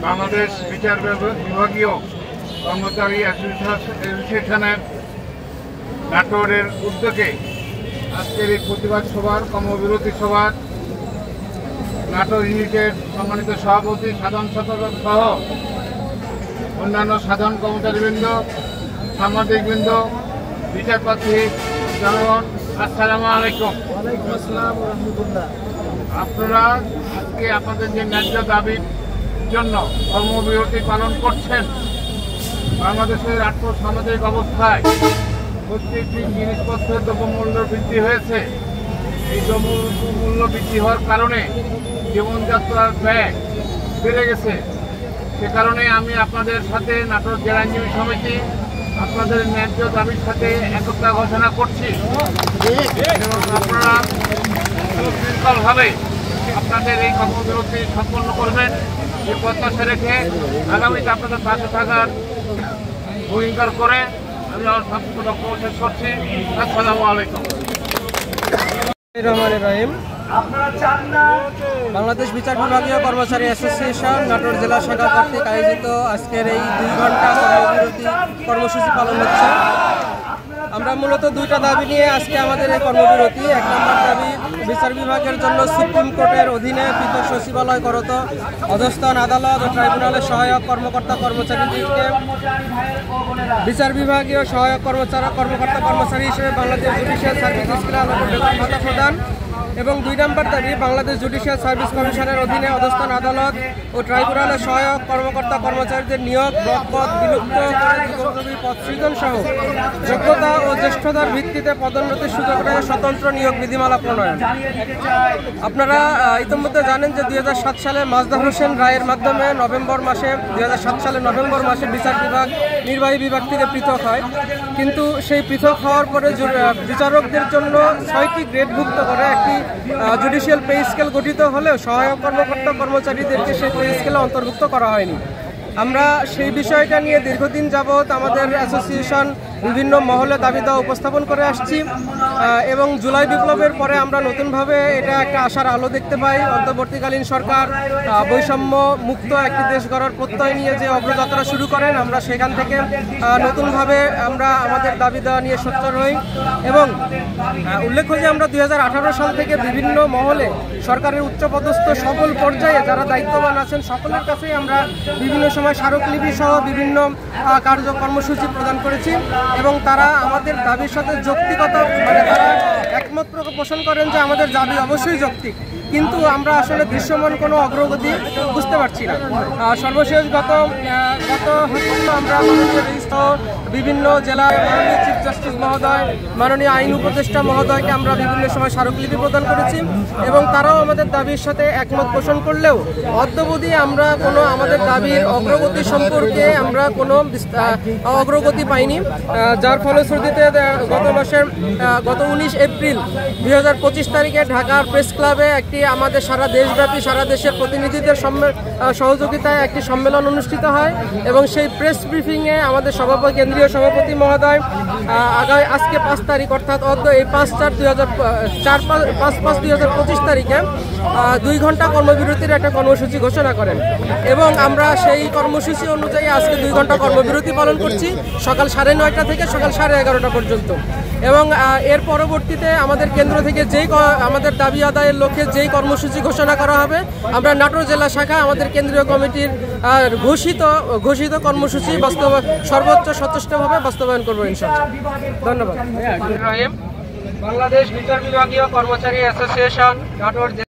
বাংলাদেশ বিচার বিভাগীয় কর্মচারী অ্যাসোসিয়েশনের নাটোরের উদ্যোগে আজকের এই প্রতিবাদ সভার কর্মবিরতি সভার নাটোর ইউনিটের সম্মানিত সভাপতি সাধারণ সম্পাদক সহ অন্যান্য সাধারণ কর্মচারীবৃন্দ, সাংবাদিকবৃন্দ, বিচারপ্রার্থী জনগণ, আসসালামু আলাইকুম। আপনারা আজকে আপনাদের যে ন্যায্য দাবির জন্য কর্মবিরতি পালন করছেন, বাংলাদেশের আর্থসামাজিক অবস্থায় প্রত্যেকটি জিনিসপত্রের দ্রব্যমূল্য বৃদ্ধি হয়েছে। এই দ্রব্যমূল্য বৃদ্ধি হওয়ার কারণে জীবনযাত্রার ব্যয় বেড়ে গেছে। সে কারণে আমি আপনাদের সাথে নাটোর জেলা আইনজীবী সমিতি আপনাদের ন্যায্য দাবির সাথে একতা ঘোষণা করছি এবং আপনারা সুশৃঙ্খলভাবে আপনাদের এই কর্মবিরতি সম্পন্ন করবেন এই প্রত্যাশা রেখে আগামীতে আপনাদের পাশে থাকার অঙ্গীকার করে আমি আমার সংক্ষিপ্ত বক্তব্য শেষ করছি। আসসালামু আলাইকুম। বাংলাদেশ বিচার বিভাগীয় কর্মচারী অ্যাসোসিয়েশন নাটোর জেলা শাখা কর্তৃক আয়োজিত আজকের এই 2 ঘন্টা কর্মবিরতি কর্মসূচি পালন হচ্ছে। আমরা মূলত 2টা দাবি নিয়ে আজকে আমাদের এই কর্মবিরতি। 1 নম্বর দাবি, বিচার বিভাগের জন্য সুপ্রিম কোর্টের অধীনে পৃথক সচিবালয় করত অধস্তন আদালত ও ট্রাইব্যুনালের সহায়ক কর্মকর্তা কর্মচারীদেরকে বিচার বিভাগীয় সহায়ক কর্মকর্তা কর্মচারী হিসেবে বাংলাদেশ জুডিশিয়াল সার্ভিস স্কেলে বেতন ভাতা প্রদান এবং 2 নম্বর দাবি, বাংলাদেশ জুডিশিয়াল সার্ভিস কমিশনের অধীনে অধস্তন আদালত ও ট্রাইব্যুনালের সহায়ক কর্মকর্তা কর্মচারীদের নিয়োগ, ব্লক পদ বিলুপ্ত করে যুগোপযোগী পদ সৃজন সহ যোগ্যতা ও জ্যেষ্ঠতার ভিত্তিতে পদোন্নতির সুযোগ রয়ে স্বতন্ত্র নিয়োগ বিধিমালা প্রণয়ন। আপনারা ইতিমধ্যে জানেন যে 2007 সালে মাজদার হোসেন রায়ের মাধ্যমে 2007 সালের নভেম্বর মাসে বিচার বিভাগ নির্বাহী বিভাগ থেকে পৃথক হয়। কিন্তু সেই পৃথক হওয়ার পরে বিচারকদের জন্য 6টি গ্রেডভুক্ত করে একটি জুডিশিয়াল পে স্কেল গঠিত হলেও সহায়ক কর্মকর্তা কর্মচারীদেরকে সেই পে স্কেলে অন্তর্ভুক্ত করা হয়নি। আমরা সেই বিষয়টা নিয়ে দীর্ঘদিন যাবৎ আমাদের অ্যাসোসিয়েশন বিভিন্ন মহলে দাবি দেওয়া উপস্থাপন করে আসছি এবং জুলাই বিপ্লবের পরে আমরা নতুনভাবে এটা একটা আশার আলো দেখতে পাই। অন্তর্বর্তীকালীন সরকার বৈষম্য মুক্ত একটি দেশ গড়ার প্রত্যয় নিয়ে যে অগ্রযাত্রা শুরু করেন, আমরা সেখান থেকে নতুনভাবে আমরা আমাদের দাবি দেওয়া নিয়ে সোচ্চার হই এবং উল্লেখ্য যে আমরা 2018 সাল থেকে বিভিন্ন মহলে সরকারের উচ্চপদস্থ সকল পর্যায়ে যারা দায়িত্ববান আছেন সকলের কাছেই আমরা বিভিন্ন সময় স্মারকলিপি সহ বিভিন্ন কর্মসূচি প্রদান করেছি এবং তারা আমাদের দাবির সাথে যৌক্তিকতা তারা একমত পোষণ করেন যে আমাদের দাবি অবশ্যই যৌক্তিক, কিন্তু আমরা আসলে দৃশ্যমান কোনো অগ্রগতি বুঝতে পারছি না। সর্বশেষ গত আমরা বিভিন্ন জেলায় মাননীয় চিফ জাস্টিস মহোদয়, মাননীয় আইন উপদেষ্টা মহোদয়কে আমরা বিভিন্ন সময় স্মারকলিপি প্রদান করেছি এবং তারাও আমাদের দাবির সাথে একমত পোষণ করলেও অদ্যাবধি আমরা কোনো আমাদের দাবির অগ্রগতি সম্পর্কে আমরা কোনো অগ্রগতি পাইনি, যার ফলশ্রুতিতে গত 19 এপ্রিল 2025 তারিখে ঢাকার প্রেস ক্লাবে একটি আমাদের সারা দেশব্যাপী সারা দেশের প্রতিনিধিদের সহযোগিতায় একটি সম্মেলন অনুষ্ঠিত হয় এবং সেই প্রেস ব্রিফিংয়ে আমাদের কেন্দ্রীয় সভাপতি মহোদয় আজকে 5 তারিখ অর্থাৎ এই 5/5/2025 তারিখে 2 ঘন্টা কর্মবিরতির একটা কর্মসূচি ঘোষণা করেন এবং আমরা সেই কর্মসূচি অনুযায়ী আজকে 2 ঘন্টা কর্মবিরতি পালন করছি সকাল 9:30 থেকে সকাল 11:30 পর্যন্ত এবং এর পরবর্তীতে আমাদের কেন্দ্র থেকে আমাদের দাবি আদায়ের লক্ষ্যে যেই কর্মসূচি ঘোষণা করা হবে আমরা নাটোর জেলা শাখা আমাদের কেন্দ্রীয় কমিটির ঘোষিত কর্মসূচি সর্বোচ্চ সচেষ্টভাবে বাস্তবায়ন করবো ইনশাআল্লাহ। ধন্যবাদ। বাংলাদেশ বিচার বিভাগীয় কর্মচারী অ্যাসোসিয়েশন নাটোর